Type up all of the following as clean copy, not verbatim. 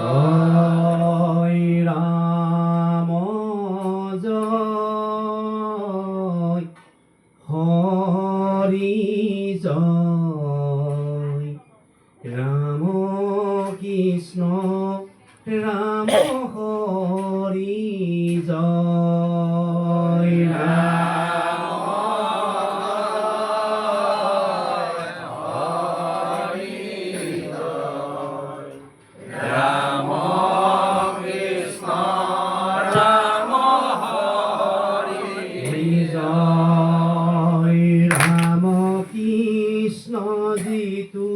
Oh. Ram Hari জয় ৰাম হৰি জয় ৰাম কৃষ্ণ ৰাম হৰি জয় ৰাম কৃষ্ণ জিতু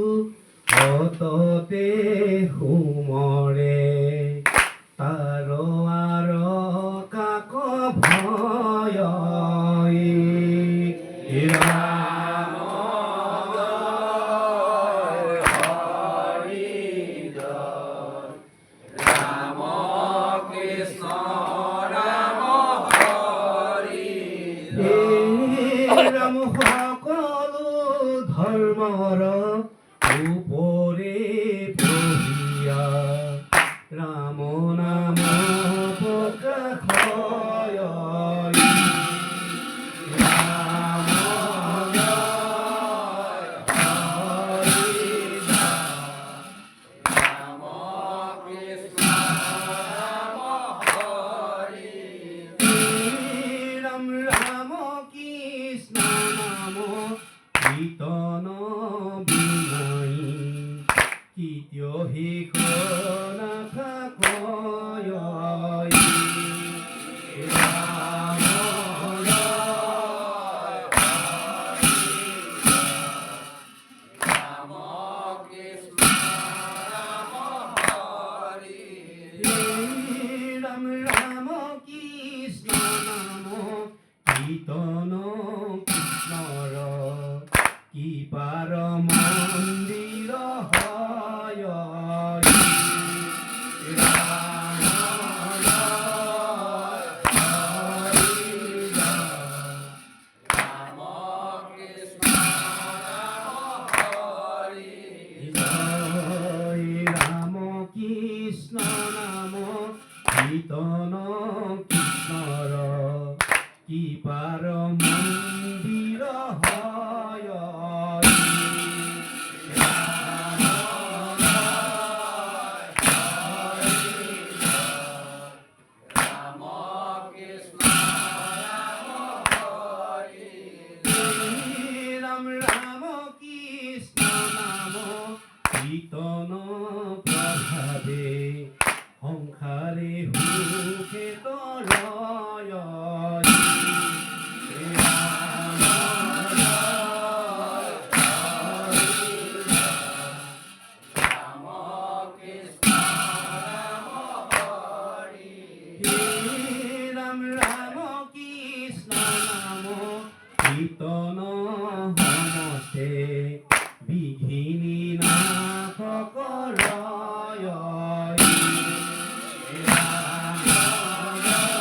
অততে হুমৰে তাৰ R কাক ভয় ৰাম জয় হৰি জয় ৰাম কৃষ্ণ ৰাম হৰি ৰাম সকলো ধৰ্মৰ উপরে প্রহিয়া রাম নাম প্রকাশয় রাম রাম কৃষ্ণ রাম হরি রাম রাম কৃষ্ণ নাম কীর্তন Kityo hiko nakakoyo Ram Ram Krishna Namo Kitano Krishnara Ki Paramandira Krishna নাম কীর্তন কৃষ্ণর কি পার মন্দির হয় রাম কৃষ্ণ রাম হরি রাম রাম কৃষ্ণ নাম কীর্তন প্রভাবে সংসারে সুখে তরয় রাম কৃষ্ণ রাম হরি রাম রাম কৃষ্ণ নাম কীর্তন সমস্তে বিঘিনী নাশ করয় রাম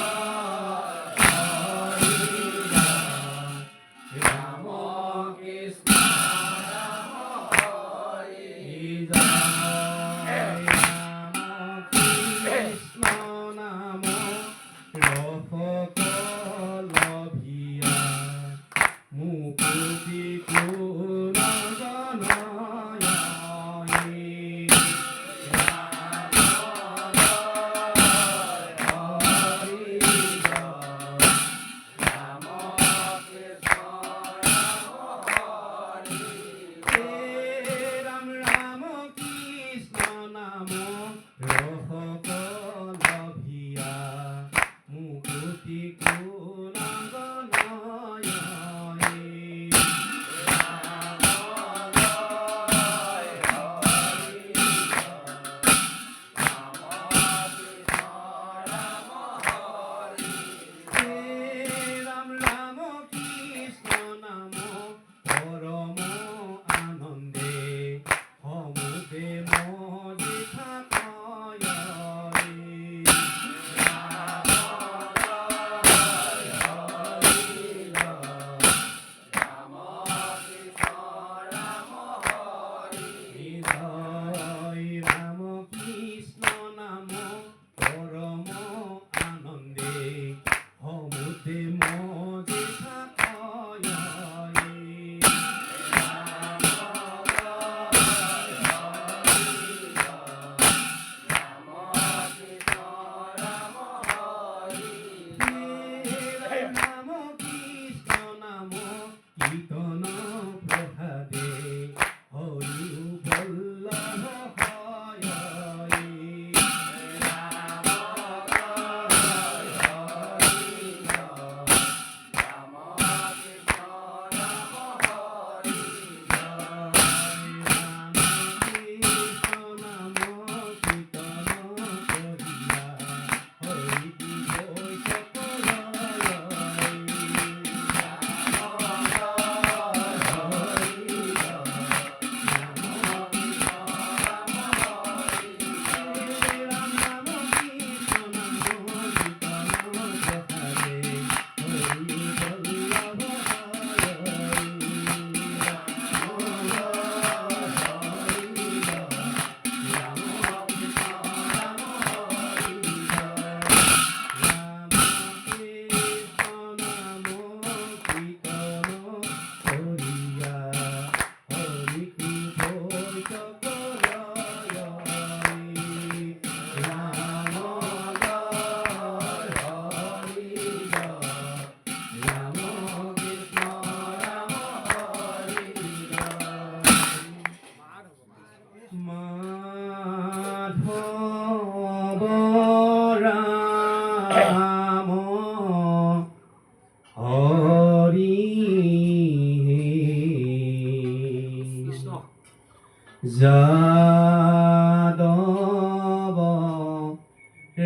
যাদৱ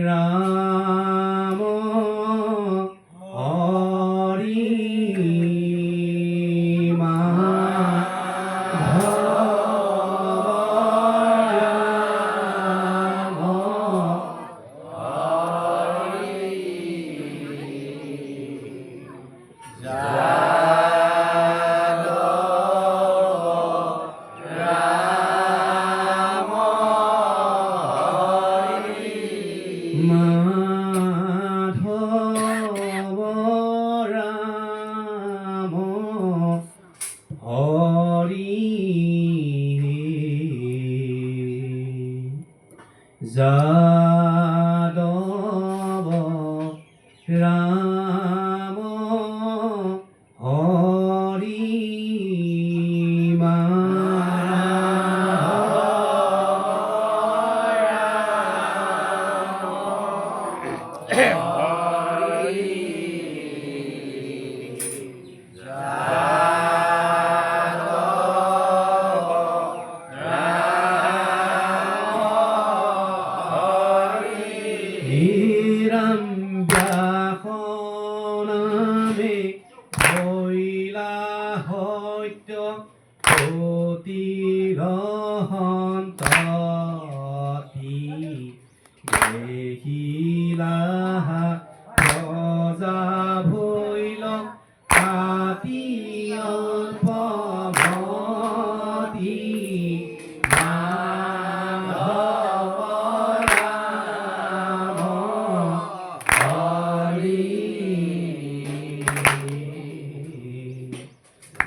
ৰাম হৰি মাধৱ ৰাম হৰি যাদৱ ৰাম হৰি ৰাম ব্যাস নামে হৈলা সত্য প্ৰতিৰহন্তী দেখিলা ৰজা ভৈল পাতি অল্পমতি মাধৱ ৰাম হৰি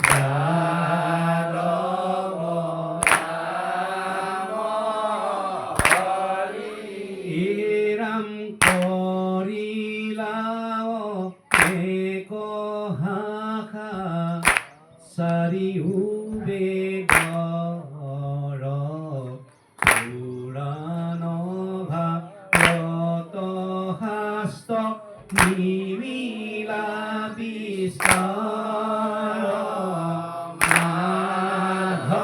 যাদৱ ৰাম হৰি ৰাম কৰিলা এক শাখা চাৰিও বেদৰ পুৰাণ ভাগৱত শাস্ত্ৰ নিমিলা বিস্তাৰ মাধৱ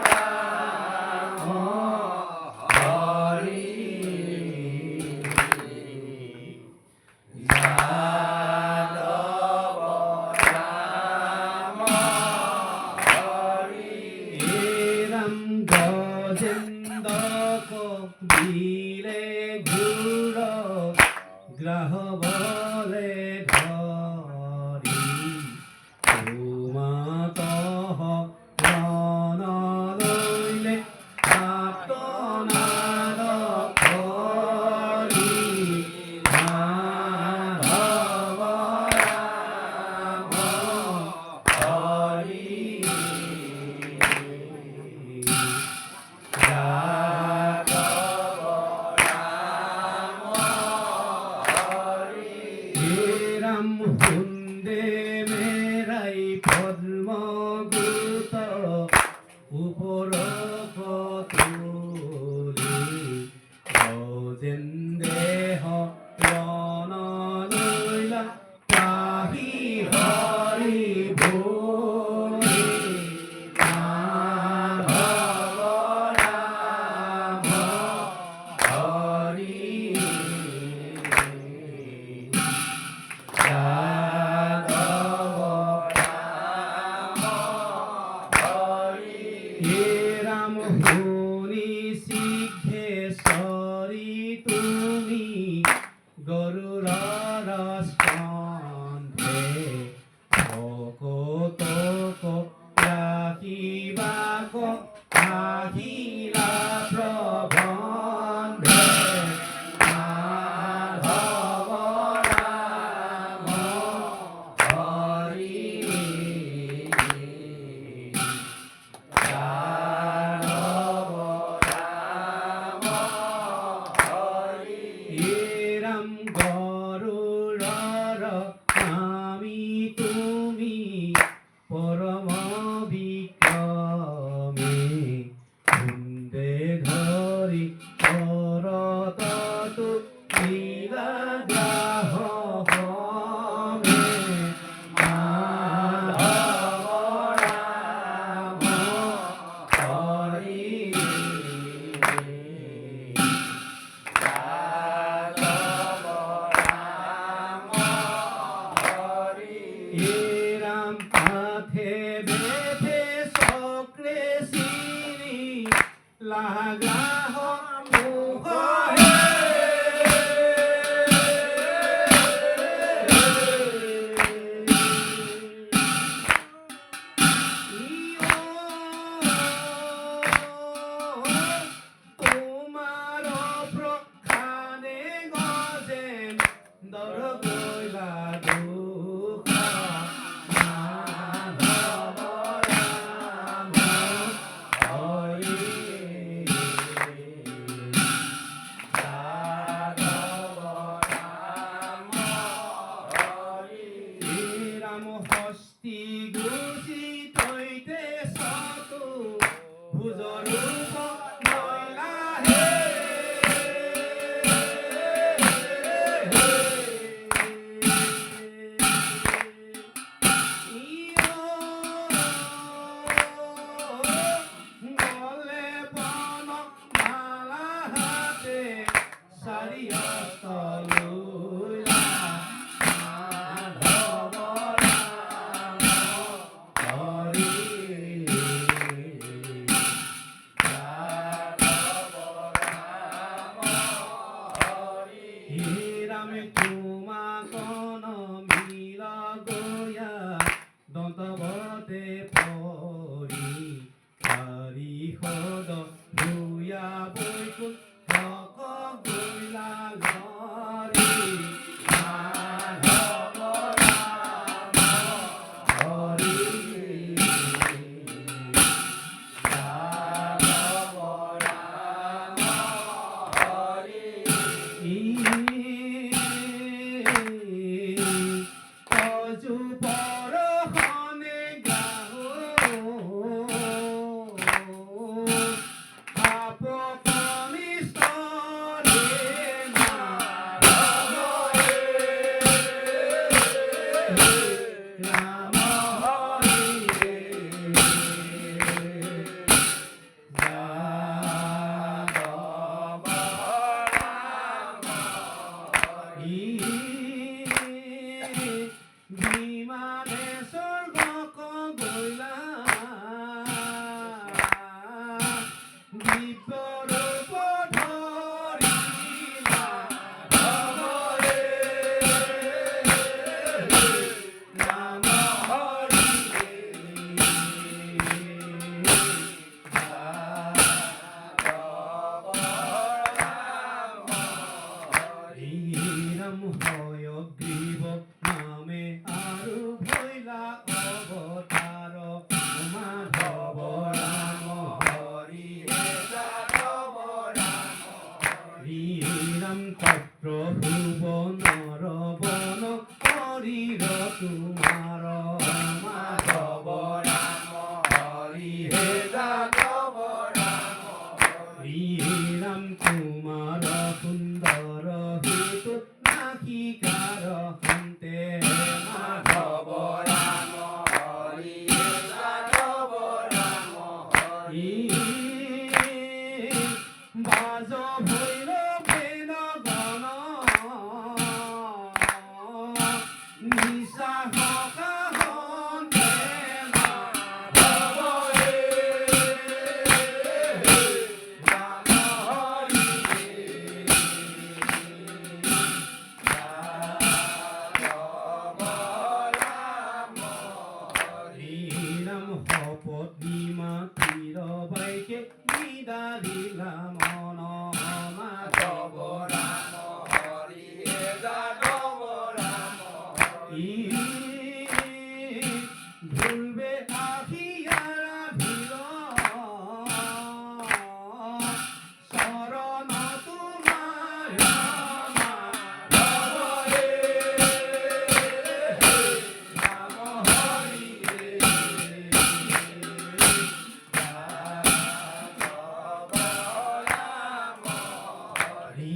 ৰাম হৰি যাদৱ ৰাম হৰি ৰাম গজেন্দ্ৰক দিলে ঘূৰ গ্ৰাহবলে ধৰি উমাতঃ ৰণ লৈলে আৰ্তনাদ কৰি মাধৱ ৰাম হৰি যাদৱ ৰাম হৰি ৰাম হুন্দে মেৰাই পদ্মগুত ওপৰ তুলি গজেন্দ্ৰেহ ৰণ লৈলা পাহি হৰি ভৰি মাধৱ ৰাম হৰি যাদৱ ৰাম হৰি ৰাম শুনি সিদ্ধেশ্বৰী তুমি গৰুড়ৰ স্কন্ধে ভকতক ৰাখিবাক আহিলা প্ৰবন্ধে মাধৱ ৰাম হৰি যাদৱ ৰাম হৰি ৰাম গৰুড়ৰ নামি তুমি পৰম বিক্ৰমে হুন্দে ধৰি কৰততু লীলা গ্ৰাহকমে মাধৱ ৰাম হৰি চাৰিয়স্ত লৈলা মাধৱ ৰাম হৰি হে ৰাম তোমাক মিল গয়া দন্তৱতে পৰি হৰি সদ ভূয়া বৈকুণ্ঠ গৈলা ঘৰি মাধৱ ৰাম হৰি মাধৱ ৰাম হৰি অজু পৰখনে গাও বিমানে স্বৰ্গক গৈলা দিব্যৰূপ ধৰিলা হৰে ৰাম হৰি ৰাম হয়গ্ৰীৱ নামে আৰু ভৈলা অৱতাৰ মাধৱ ৰাম হৰি যাদৱ ৰাম হৰি ৰাম তত্ৰ ভুৱনৰ বন শৰীৰ তোমাৰ মাধৱ ৰাম হৰি যাদৱ ৰাম হৰি ৰাম তোমাৰ সুন্দৰ হেতু নাহিকাৰ হন্তে মাধৱ ৰাম হৰি যাদৱ ৰাম হৰি বাজ ভৈৰৱে নগন নিশা সকা হন্তে মাধৱ ৰাম হৰি ৰাম শপতি মাতিৰ বাইকে নিদাৰিলা মন মাধৱ ৰাম হৰি যাদৱ ৰাম হৰি ঢুলবে আহিয়াৰা ভিৰ শৰণ তোমাৰ মাধৱ ৰাম হৰি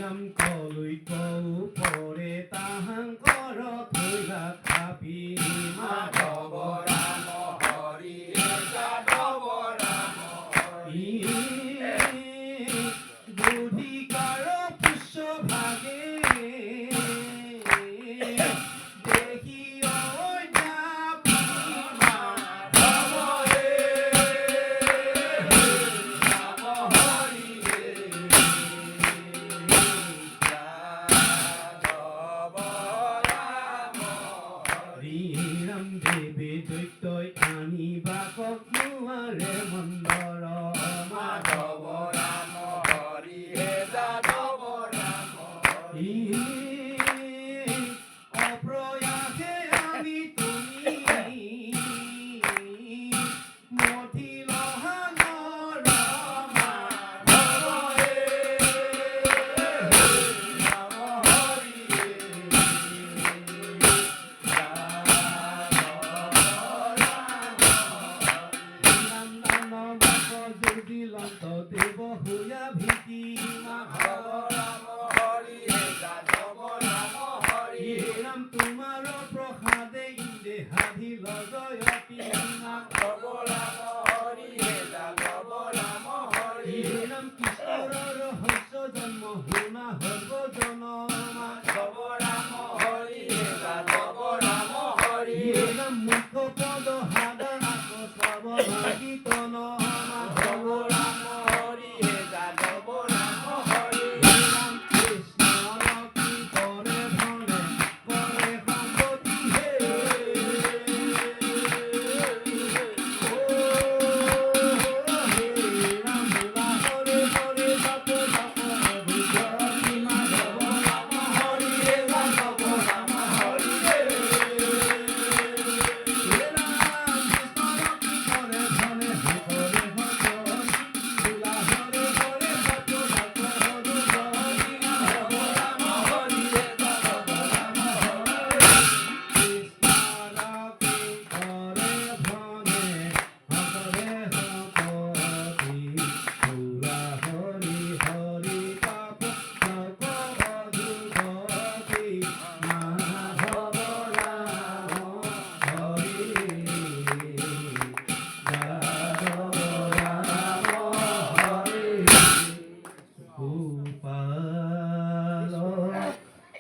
ৰাম কলৈক উপৰে তাহাংকৰ থৈলা খাপি মাধৱ ৰাম হৰি যাদৱ ৰাম হৰি বুধিকাৰ পুষ্য ভাগে দেখি অজাপি মাধৱ ৰাম হৰি ৰাম দেৱে দৈত্যই আনিবাক নোৱাৰে মন্দৰ মাধৱ ৰাম হৰি যাদৱ ৰাম হৰি অপ্ৰয়াসে আনি তুমি মথিল সাগৰ মাধৱ ৰাম হৰি দেৱ হুয়া ভীতি মাধৱ ৰাম হৰি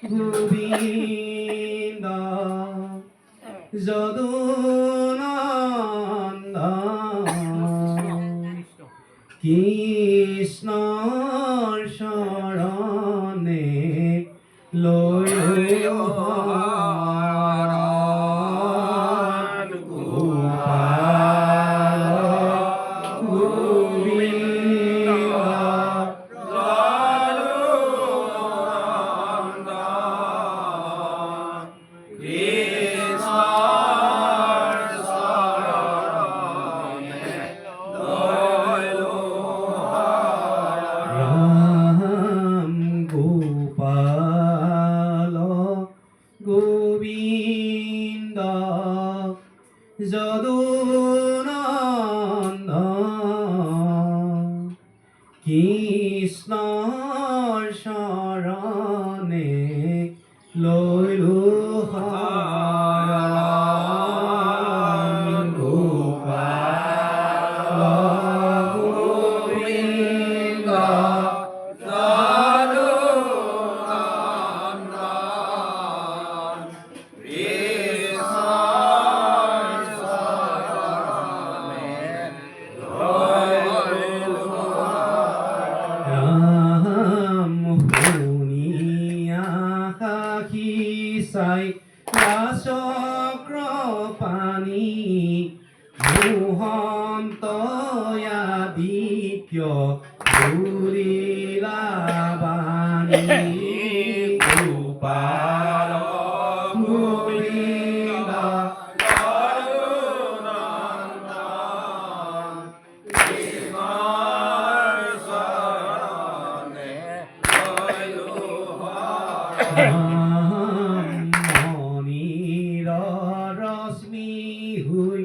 গোবিন্দ যদুনন্দন কৃষ্ণৰ শৰণে লৈ শৰণ গোপাল গোবিন্দ ৰাম গোপাল গোবিন্দ যদুনন্দন কৃষ্ণৰ শৰণে লৈলো শৰণ গোপাল গোবিন্দ ৰাম শুনিয়া সাখী চাই চক্ৰ পানী মোহন্ত আদিত্য ঘূৰিলা বাণী গোপাল গোবিন্দ মণিৰ ৰশ্মি হৈ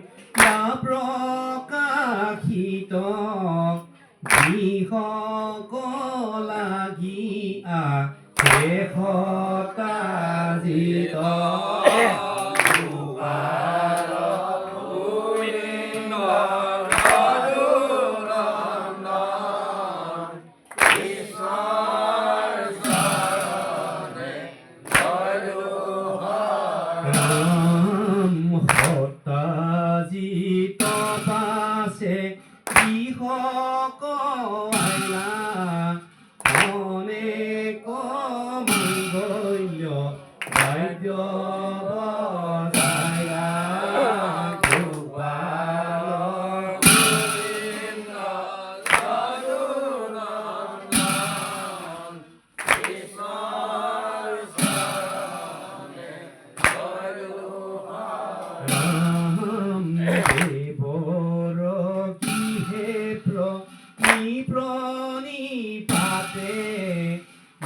প্ৰকাশিত লাগি শেষতাজিত গোপাল গোবিন্দ রাম হতাজিত পাছে কৃষক আইলা অনেক মংগল্য বাদ্য বজাইলা গোপাল গোবিন্দ যদুনন্দন কৃষ্ণৰ শৰণে ৰাম দেৱৰ কিহে প্ৰণিপাতে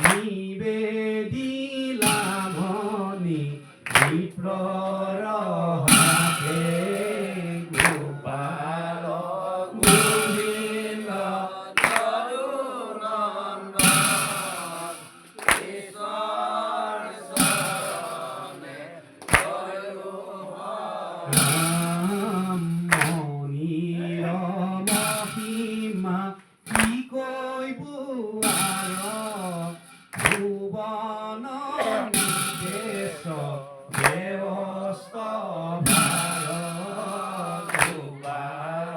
নিবেদিলা মণি বিপ্ৰৰ হাতে গোপাল গোবিন্দ যদুনন্দন কৃষ্ণৰ শৰণে ৰাম মণিৰ মহিমা কি কৈব ভুৱন নিবেশ দেৱস্ত ভাৰত গোপাল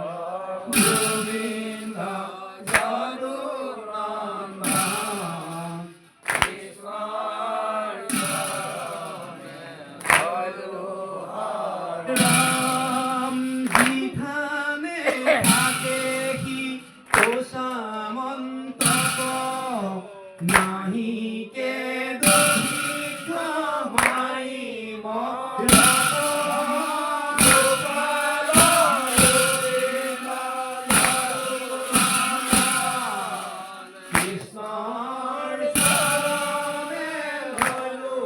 গোবিন্দ যদুনন্দন কৃষ্ণৰ শৰণে ৰাম যিথানে থাকেহি তোষামন্তক নাহিকে দহিত মাৰিম গোপাল গোবিন্দ কৃষ্ণৰ শৰণে ললো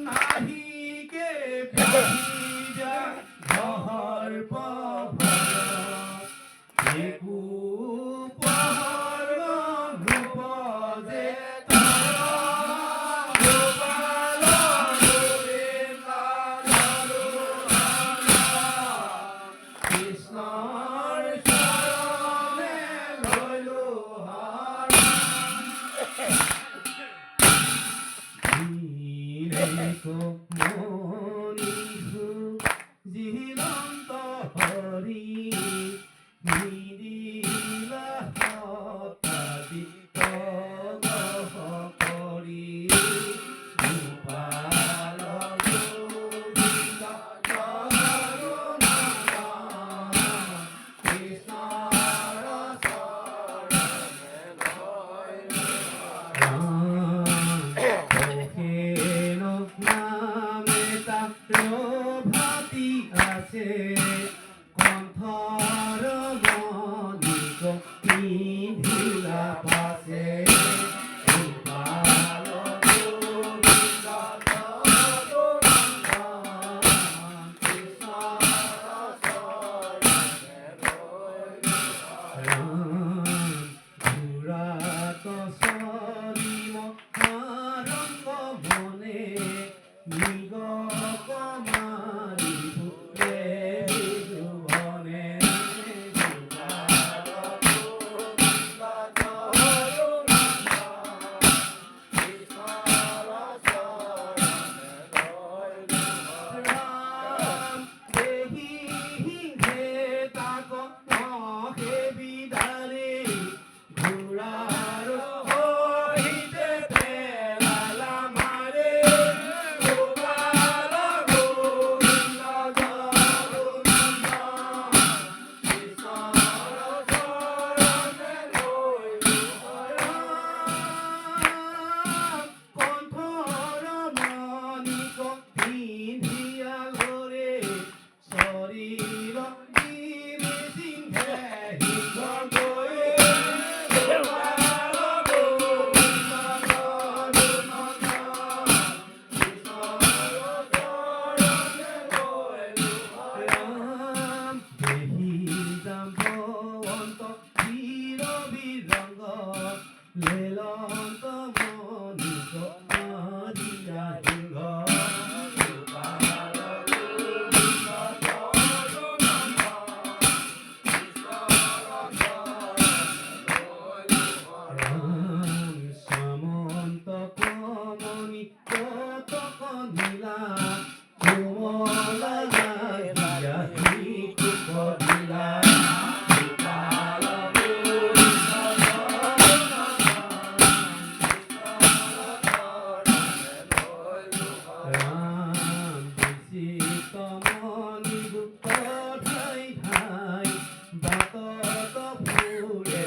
নাহিকে পিয়া ঘৰ একো পহৰ ৰূপ মনি জিলন্ত হরি নিদিলা হতাদি তগহ করি গোপাল গোবিন্দ প্রভাতি আছে কণ্ঠর মনিক পিন্ধিলা পাশে গোপাল গোবিন্দ ঘুরাত সরিম রঙ্গ মনে নিগত মারি ভূতে বিজুবনে রাম দেহি হে তাক মহে বিদারে ঘুরার হইতে পেলালা মারে গোপাল গোবিন্দ জগন্নাথ ঈশ্বর চরণে লইলু কণ্ঠর মনিক পিন্ধিয়া ঘরে শরীর দিনে সিংহে হিংস গয়ে গোপাল গোবিন্দ জগন্নাথ ঈশ্বর চরণে লইলু রাম দেহি জাম্বন্ত চির বিরঙ্গ লেলন্ত মনিক মারিয়া হিঙ্গ গোপাল গোবিন্দ জগন্নাথ রাম সামন্ত কমনি কতক নীলা কোমলা দিয়া হিকু করিলা গোপাল গোবিন্দ রাম বিচিত মনি ঠাই ঠাই বাতত ফুলে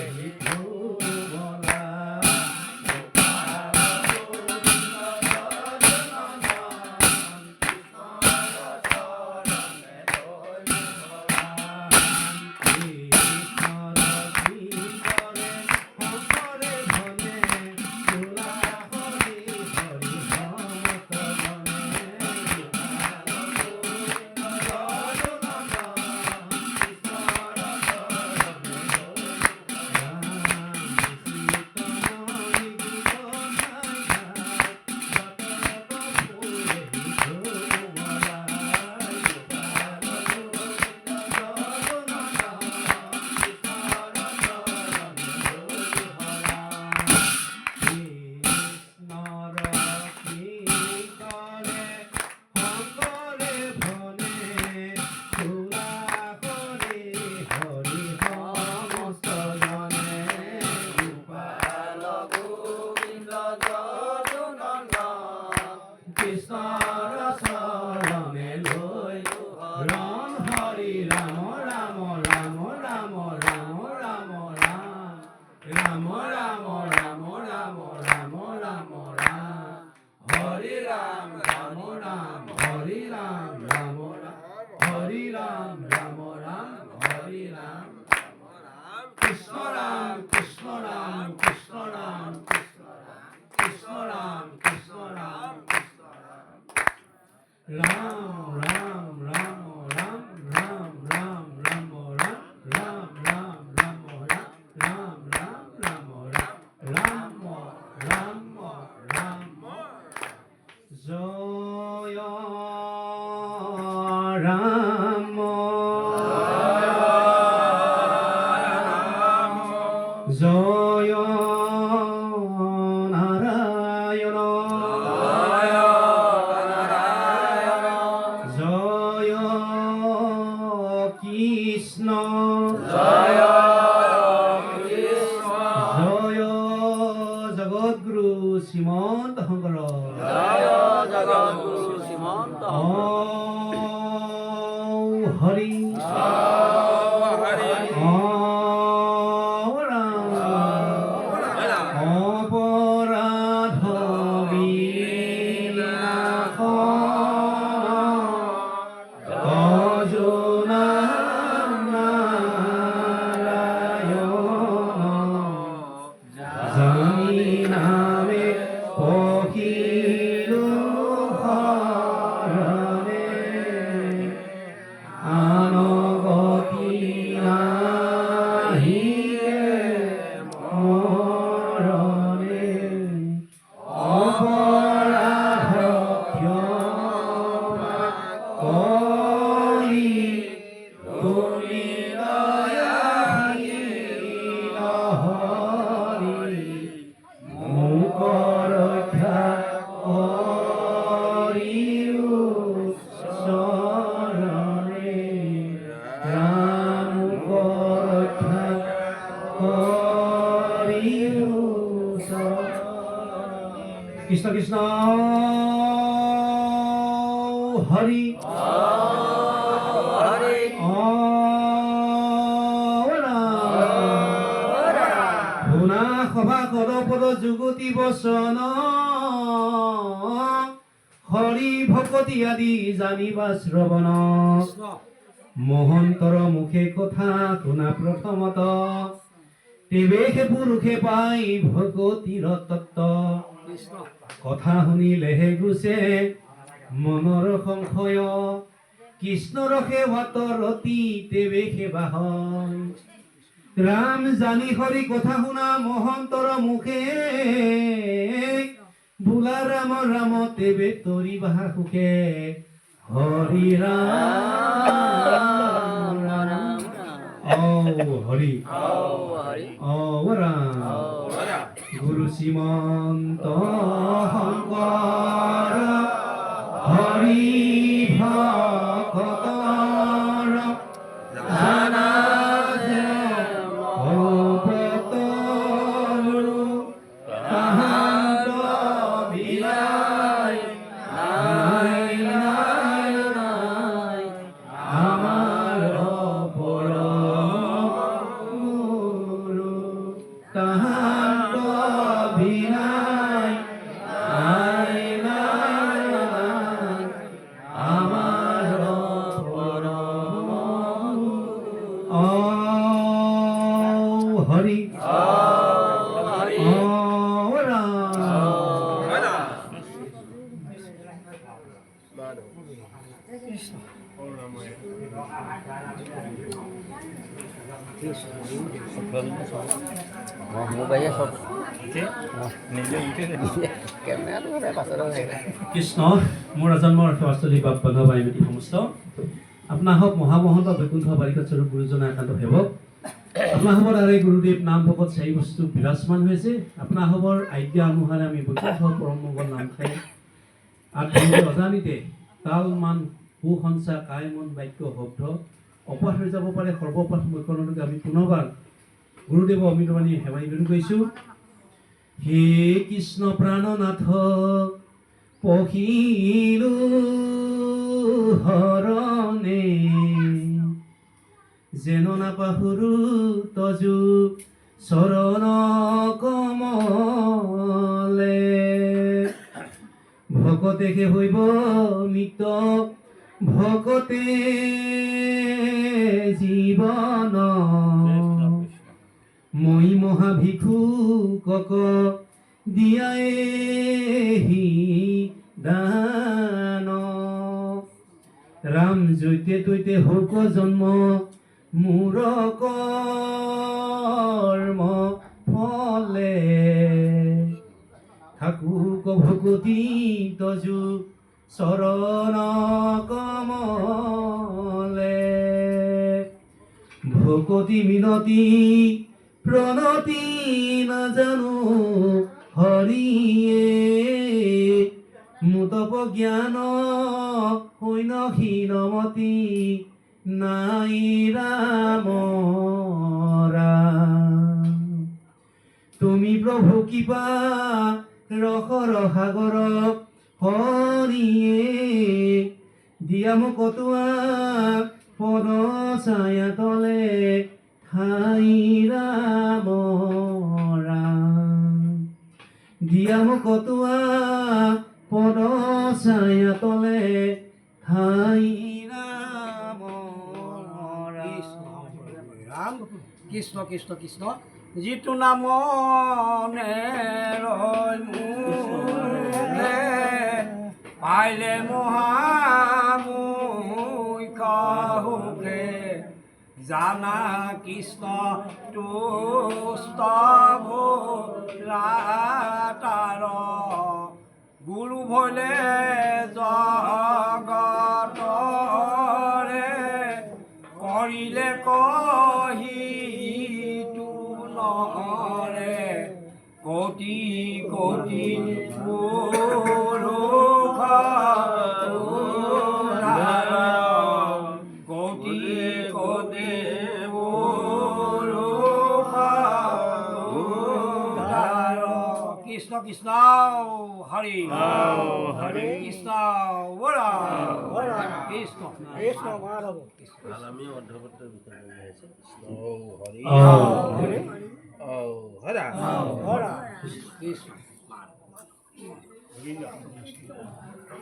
ফুমলা গোপাল গোবিন্দ কৃষ্ণর শরণে লইলু রাম হরি রাম রাম রাম রাম রাম রাম রাম রাম রাম রাম রাম রাম রাম হরি রাম রাম রাম হরি রাম রাম রাম হরি রাম রাম রাম হরি রাম কৃষ্ণ রাম কৃষ্ণ রাম কৃষ্ণ রাম কৃষ্ণ রাম কৃষ্ণ রাম রাম রাম রাম রাম রাম রাম রাম রাম রাম রাম রাম রাম রাম রাম রাম রাম জয় রাম জয় নারায়ণ জগতগুৰু শ্ৰীমন্ত শংকৰ জয় জগতগুৰু শ্ৰীমন্ত হৰি হৰি অপৰাধ বিনাশ অজনা জানি নামে পখিলো হৰণে আনগতি নাহিকে মৰণে অপৰাধ ক্ষমা কৰি তুমি দয়াশীল হৰি মোক ৰক্ষা কৰিও চৰণে ৰাম মোক ৰক্ষা কৰিও চৰণে। কৃষ্ণ কৃষ্ণ হৰি হৰি শুনা সভা কদ পদ যুগতি বচন হৰি ভকতি আদি জানিবা শ্ৰৱণ মহন্তৰ মুখে কথা শুনা প্ৰথমত তেৱেহে পুৰুষে পাই ভকতিৰ তত্ত্ব কথা শুনিলেহে গুচে মনৰ সংশয় কৃষ্ণৰ সেৱাত ৰতি তেৱেহে বাহন ৰাম জানি হৰি কথা শুনা মহন্তৰ মুখে বোলা ৰাম ৰাম তেৱে তৰি বাহা সুখে হৰি ৰাম ৰাম হৰি ৰাম গুৰু শ্ৰীমন্ত শংকৰ হৰি ভকতৰ জানা হৰি মোবাইলে সব কৃষ্ণ মোৰ আজন্মৰ সেৱাস্থলী বাপ বান্ধৱ আইমিতি সমস্ত আপোনাসক মহামহন্ত বৈকুণ্ঠ বাৰিকা স্বৰূপ গুৰুজনা একান্ত সেৱক আপোনাসকৰ দ্বাৰাই গুৰুদেৱ নাম ভকত চাৰি বস্তু বিৰাজমান হৈছে আপোনাসকৰ আজ্ঞা অনুসাৰে আমি বৈকুণ্ঠ পৰম মংগল নাম খাই আত্মীয় অজানিতে তাল মান সুসঞ্চা কায় মন বাক্য শব্দ অপাঠ হৈ যাব পাৰে সৰ্বপাঠ মৈকৰণকে আমি পুনৰবাৰ গুৰুদেৱ অমৃতবাণী সেৱা নিবেদন কৰিছোঁ। হে কৃষ্ণ প্ৰাণনাথ পখিলো হৰণে যেন নাপাহৰো তজু চৰণ কমলে ভকতেহে হৈব মিত ভকতে জীৱন মই মহাভিক্ষুকক দিয়াহি দান ৰাম জৈতে তৈতে হৌক জন্ম মোৰ কৰ্ম ফলে থাকুক ভকতি তজু চৰণ কমলে ভকতি মিনতি প্ৰণতি নাজানো হৰিয়ে মুতপ জ্ঞান হৈনহীনমতি নাই ৰাম ৰাম তুমি তুমি প্ৰভু কিবা ৰসৰ সাগৰ হৰিয়ে দিয়া মোক কটোৱা পদ ছায়া তলে ঠাই ৰামৰা দিয়া মোক কটোৱা পদ ছায়া তলে ঠাই ৰামৰা। ৰাম কৃষ্ণ কৃষ্ণ কৃষ্ণ যিটো নামনে ৰয় মোৰে পাইলে মহামুখে জানা কৃষ্ণ তুস্তভ ৰাতাৰ গুৰু ভলে জগতৰে কৰিলে কহি নৰে কোটি কোটি পুৰুষ কোটি কোটি পুৰুষ কৃষ্ণ কৃষ্ণ হৰি হৰি কৃষ্ণ বৰা কৃষ্ণ কৃষ্ণ মাধৱ আমি অৰ্ধপত্ৰৰ বিষয়ে আছে কৃষ্ণ হৰি হৰি হৰা হৰা কৃষ্ণ